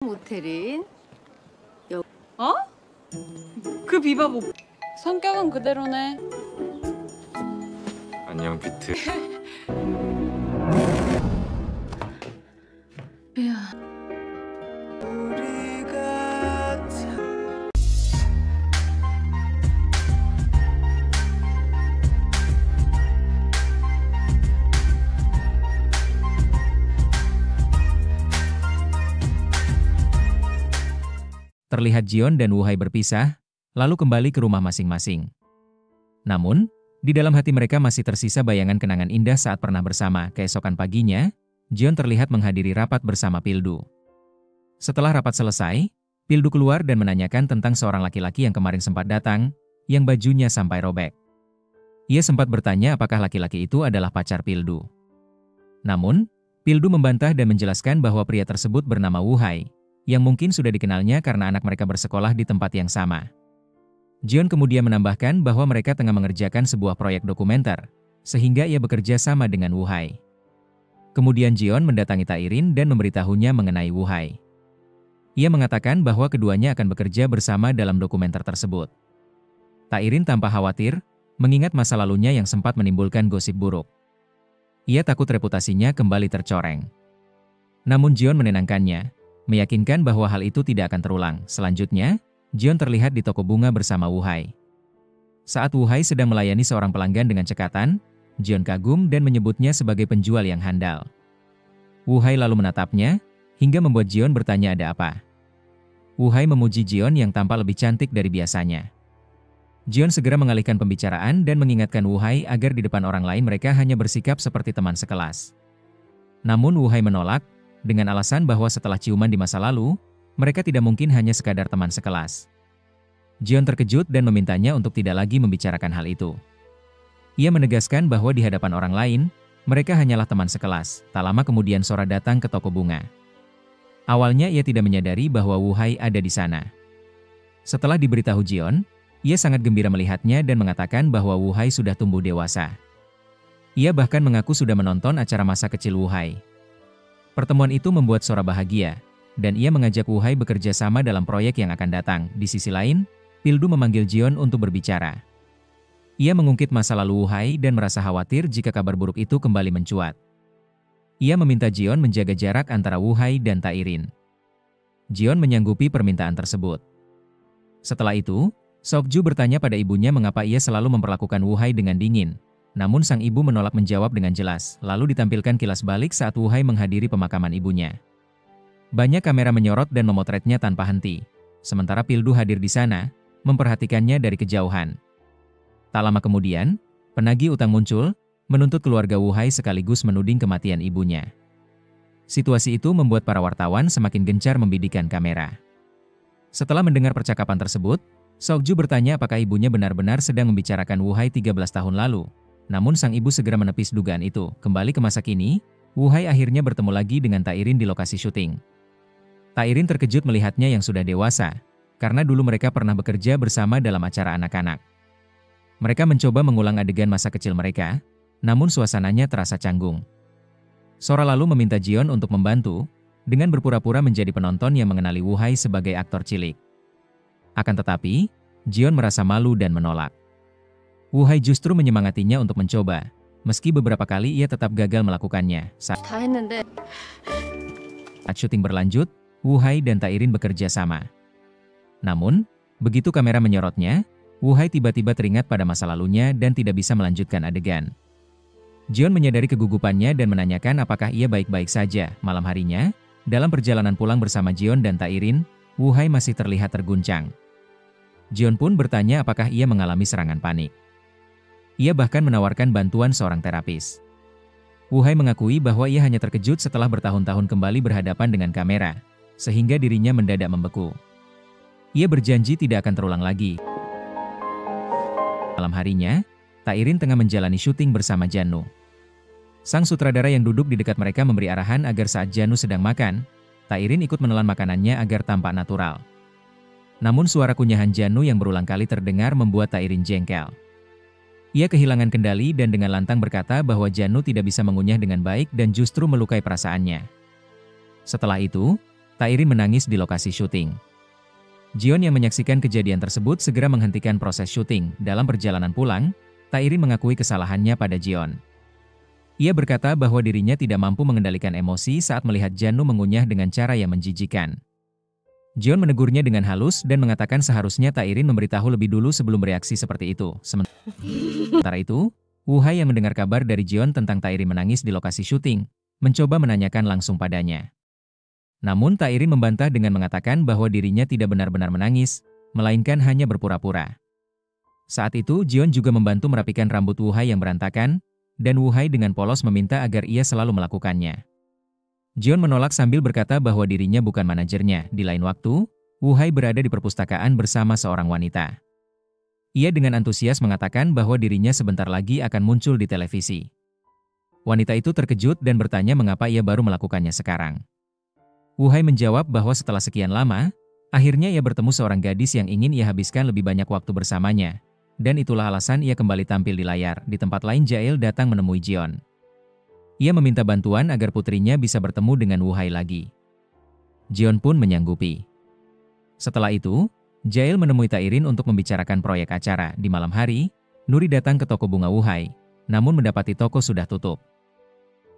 모텔인 어? 그 비바 뭐 성격은 그대로네. 안녕 비트. 야. Terlihat Jion dan Woo Hai berpisah, lalu kembali ke rumah masing-masing. Namun, di dalam hati mereka masih tersisa bayangan kenangan indah saat pernah bersama. Keesokan paginya, Jion terlihat menghadiri rapat bersama Pildu. Setelah rapat selesai, Pildu keluar dan menanyakan tentang seorang laki-laki yang kemarin sempat datang, yang bajunya sampai robek. Ia sempat bertanya apakah laki-laki itu adalah pacar Pildu. Namun, Pildu membantah dan menjelaskan bahwa pria tersebut bernama Woo Hai, yang mungkin sudah dikenalnya karena anak mereka bersekolah di tempat yang sama. Jion kemudian menambahkan bahwa mereka tengah mengerjakan sebuah proyek dokumenter, sehingga ia bekerja sama dengan Woo Hai. Kemudian Jion mendatangi Taerin dan memberitahunya mengenai Woo Hai. Ia mengatakan bahwa keduanya akan bekerja bersama dalam dokumenter tersebut. Taerin tanpa khawatir, mengingat masa lalunya yang sempat menimbulkan gosip buruk. Ia takut reputasinya kembali tercoreng. Namun Jion menenangkannya, meyakinkan bahwa hal itu tidak akan terulang. Selanjutnya, Jion terlihat di toko bunga bersama Woo Hai. Saat Woo Hai sedang melayani seorang pelanggan dengan cekatan, Jion kagum dan menyebutnya sebagai penjual yang handal. Woo Hai lalu menatapnya, hingga membuat Jion bertanya ada apa. Woo Hai memuji Jion yang tampak lebih cantik dari biasanya. Jion segera mengalihkan pembicaraan dan mengingatkan Woo Hai agar di depan orang lain mereka hanya bersikap seperti teman sekelas. Namun Woo Hai menolak, dengan alasan bahwa setelah ciuman di masa lalu, mereka tidak mungkin hanya sekadar teman sekelas. Jion terkejut dan memintanya untuk tidak lagi membicarakan hal itu. Ia menegaskan bahwa di hadapan orang lain, mereka hanyalah teman sekelas. Tak lama kemudian Sora datang ke toko bunga. Awalnya ia tidak menyadari bahwa Woo Hai ada di sana. Setelah diberitahu Jion, ia sangat gembira melihatnya dan mengatakan bahwa Woo Hai sudah tumbuh dewasa. Ia bahkan mengaku sudah menonton acara masa kecil Woo Hai. Pertemuan itu membuat Sora bahagia, dan ia mengajak Woo Hai bekerja sama dalam proyek yang akan datang. Di sisi lain, Pildu memanggil Jion untuk berbicara. Ia mengungkit masa lalu Woo Hai dan merasa khawatir jika kabar buruk itu kembali mencuat. Ia meminta Jion menjaga jarak antara Woo Hai dan Taerin. Jion menyanggupi permintaan tersebut. Setelah itu, Seokju bertanya pada ibunya mengapa ia selalu memperlakukan Woo Hai dengan dingin. Namun sang ibu menolak menjawab dengan jelas, lalu ditampilkan kilas balik saat Woo Hai menghadiri pemakaman ibunya. Banyak kamera menyorot dan memotretnya tanpa henti, sementara Pildu hadir di sana, memperhatikannya dari kejauhan. Tak lama kemudian, penagih utang muncul, menuntut keluarga Woo Hai sekaligus menuding kematian ibunya. Situasi itu membuat para wartawan semakin gencar membidikkan kamera. Setelah mendengar percakapan tersebut, Seokju bertanya apakah ibunya benar-benar sedang membicarakan Woo Hai 13 tahun lalu. Namun sang ibu segera menepis dugaan itu. Kembali ke masa kini, Woo Hai akhirnya bertemu lagi dengan Taerin di lokasi syuting. Taerin terkejut melihatnya yang sudah dewasa, karena dulu mereka pernah bekerja bersama dalam acara anak-anak. Mereka mencoba mengulang adegan masa kecil mereka, namun suasananya terasa canggung. Sora lalu meminta Jion untuk membantu, dengan berpura-pura menjadi penonton yang mengenali Woo Hai sebagai aktor cilik. Akan tetapi, Jion merasa malu dan menolak. Woo Hai justru menyemangatinya untuk mencoba, meski beberapa kali ia tetap gagal melakukannya. Saat syuting berlanjut, Woo Hai dan Taerin bekerja sama. Namun, begitu kamera menyorotnya, Woo Hai tiba-tiba teringat pada masa lalunya dan tidak bisa melanjutkan adegan. Jion menyadari kegugupannya dan menanyakan apakah ia baik-baik saja. Malam harinya, dalam perjalanan pulang bersama Jion dan Taerin, Woo Hai masih terlihat terguncang. Jion pun bertanya apakah ia mengalami serangan panik. Ia bahkan menawarkan bantuan seorang terapis. Woo Hai mengakui bahwa ia hanya terkejut setelah bertahun-tahun kembali berhadapan dengan kamera, sehingga dirinya mendadak membeku. Ia berjanji tidak akan terulang lagi. Malam harinya, Taerin tengah menjalani syuting bersama Janu. Sang sutradara yang duduk di dekat mereka memberi arahan agar saat Janu sedang makan, Taerin ikut menelan makanannya agar tampak natural. Namun suara kunyahan Janu yang berulang kali terdengar membuat Taerin jengkel. Ia kehilangan kendali dan dengan lantang berkata bahwa Janu tidak bisa mengunyah dengan baik dan justru melukai perasaannya. Setelah itu, Taerin menangis di lokasi syuting. Jeon yang menyaksikan kejadian tersebut segera menghentikan proses syuting. Dalam perjalanan pulang, Taerin mengakui kesalahannya pada Jeon. Ia berkata bahwa dirinya tidak mampu mengendalikan emosi saat melihat Janu mengunyah dengan cara yang menjijikan. Jeon menegurnya dengan halus dan mengatakan seharusnya Taerin memberitahu lebih dulu sebelum bereaksi seperti itu. Sementara itu, Woo-hai yang mendengar kabar dari Jeon tentang Taerin menangis di lokasi syuting, mencoba menanyakan langsung padanya. Namun Taerin membantah dengan mengatakan bahwa dirinya tidak benar-benar menangis, melainkan hanya berpura-pura. Saat itu Jeon juga membantu merapikan rambut Woo-hai yang berantakan, dan Woo-hai dengan polos meminta agar ia selalu melakukannya. Jeon menolak sambil berkata bahwa dirinya bukan manajernya. Di lain waktu, Woo-hai berada di perpustakaan bersama seorang wanita. Ia dengan antusias mengatakan bahwa dirinya sebentar lagi akan muncul di televisi. Wanita itu terkejut dan bertanya mengapa ia baru melakukannya sekarang. Woo-hai menjawab bahwa setelah sekian lama, akhirnya ia bertemu seorang gadis yang ingin ia habiskan lebih banyak waktu bersamanya. Dan itulah alasan ia kembali tampil di layar. Di tempat lain Jael datang menemui Jeon. Ia meminta bantuan agar putrinya bisa bertemu dengan Woo-hai lagi. Jeon pun menyanggupi. Setelah itu, Jael menemui Taerin untuk membicarakan proyek acara. Di malam hari, Nuri datang ke toko bunga Woo-hai, namun mendapati toko sudah tutup.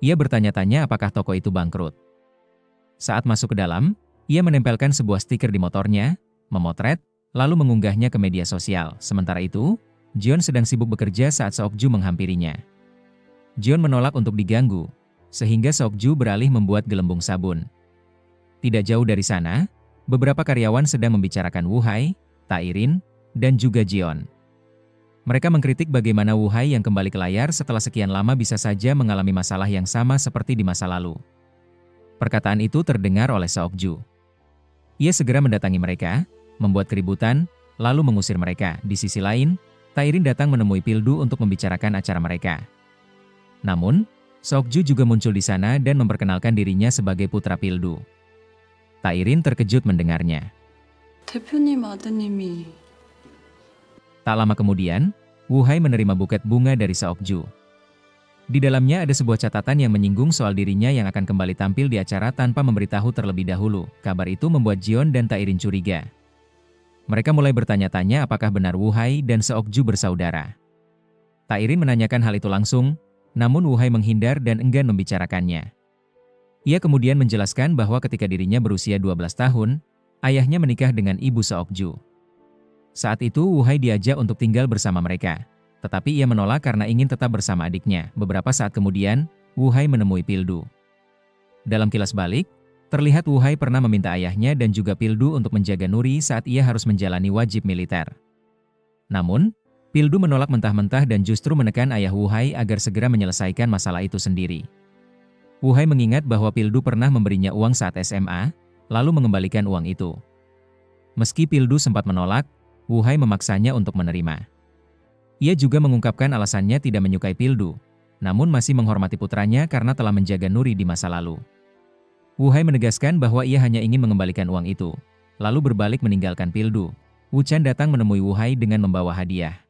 Ia bertanya-tanya apakah toko itu bangkrut. Saat masuk ke dalam, ia menempelkan sebuah stiker di motornya, memotret, lalu mengunggahnya ke media sosial. Sementara itu, Jeon sedang sibuk bekerja saat Seokju menghampirinya. Jeon menolak untuk diganggu, sehingga Seokju beralih membuat gelembung sabun. Tidak jauh dari sana, beberapa karyawan sedang membicarakan Woo-hai, Taerin, dan juga Jeon. Mereka mengkritik bagaimana Woo-hai yang kembali ke layar setelah sekian lama bisa saja mengalami masalah yang sama seperti di masa lalu. Perkataan itu terdengar oleh Seokju. Ia segera mendatangi mereka, membuat keributan, lalu mengusir mereka. Di sisi lain, Taerin datang menemui Pildu untuk membicarakan acara mereka. Namun, Seokju juga muncul di sana dan memperkenalkan dirinya sebagai putra Pildu. Taerin terkejut mendengarnya. 대표님 아드님이... Tak lama kemudian, Woo-hai menerima buket bunga dari Seokju. Di dalamnya ada sebuah catatan yang menyinggung soal dirinya yang akan kembali tampil di acara tanpa memberitahu terlebih dahulu. Kabar itu membuat Jeon dan Taerin curiga. Mereka mulai bertanya-tanya apakah benar Woo-hai dan Seokju bersaudara. Taerin menanyakan hal itu langsung, namun Woo-hai menghindar dan enggan membicarakannya. Ia kemudian menjelaskan bahwa ketika dirinya berusia 12 tahun, ayahnya menikah dengan ibu Seokju. Saat itu Woo-hai diajak untuk tinggal bersama mereka. Tetapi ia menolak karena ingin tetap bersama adiknya. Beberapa saat kemudian, Woo-hai menemui Pildu. Dalam kilas balik, terlihat Woo-hai pernah meminta ayahnya dan juga Pildu untuk menjaga Nuri saat ia harus menjalani wajib militer. Namun, Pildu menolak mentah-mentah dan justru menekan ayah Woo-hai agar segera menyelesaikan masalah itu sendiri. Woo-hai mengingat bahwa Pildu pernah memberinya uang saat SMA, lalu mengembalikan uang itu. Meski Pildu sempat menolak, Woo-hai memaksanya untuk menerima. Ia juga mengungkapkan alasannya tidak menyukai Pildu, namun masih menghormati putranya karena telah menjaga Nuri di masa lalu. Woo-hai menegaskan bahwa ia hanya ingin mengembalikan uang itu, lalu berbalik meninggalkan Pildu. Woo-chan datang menemui Woo-hai dengan membawa hadiah.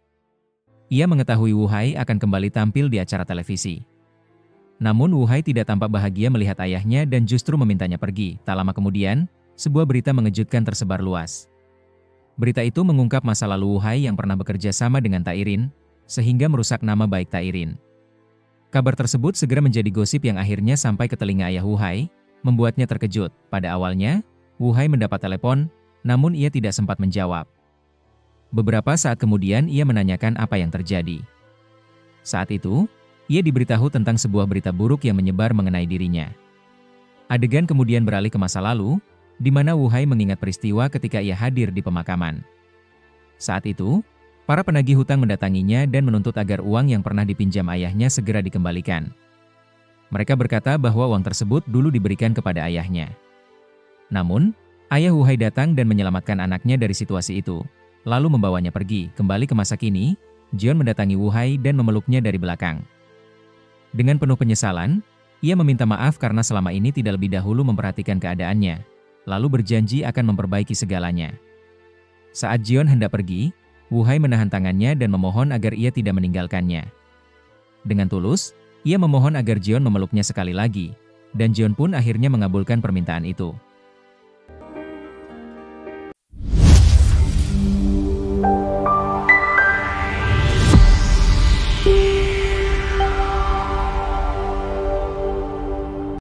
Ia mengetahui Woo-hai akan kembali tampil di acara televisi. Namun Woo-hai tidak tampak bahagia melihat ayahnya dan justru memintanya pergi. Tak lama kemudian, sebuah berita mengejutkan tersebar luas. Berita itu mengungkap masa lalu Woo-hai yang pernah bekerja sama dengan Taerin, sehingga merusak nama baik Taerin. Kabar tersebut segera menjadi gosip yang akhirnya sampai ke telinga ayah Woo-hai, membuatnya terkejut. Pada awalnya, Woo-hai mendapat telepon, namun ia tidak sempat menjawab. Beberapa saat kemudian ia menanyakan apa yang terjadi. Saat itu, ia diberitahu tentang sebuah berita buruk yang menyebar mengenai dirinya. Adegan kemudian beralih ke masa lalu, di mana Woo-hai mengingat peristiwa ketika ia hadir di pemakaman. Saat itu, para penagih hutang mendatanginya dan menuntut agar uang yang pernah dipinjam ayahnya segera dikembalikan. Mereka berkata bahwa uang tersebut dulu diberikan kepada ayahnya. Namun, ayah Woo-hai datang dan menyelamatkan anaknya dari situasi itu, lalu membawanya pergi. Kembali ke masa kini, Jeon mendatangi Woo-hai dan memeluknya dari belakang. Dengan penuh penyesalan, ia meminta maaf karena selama ini tidak lebih dahulu memperhatikan keadaannya, lalu berjanji akan memperbaiki segalanya. Saat Jeon hendak pergi, Woo-hai menahan tangannya dan memohon agar ia tidak meninggalkannya. Dengan tulus, ia memohon agar Jeon memeluknya sekali lagi, dan Jeon pun akhirnya mengabulkan permintaan itu.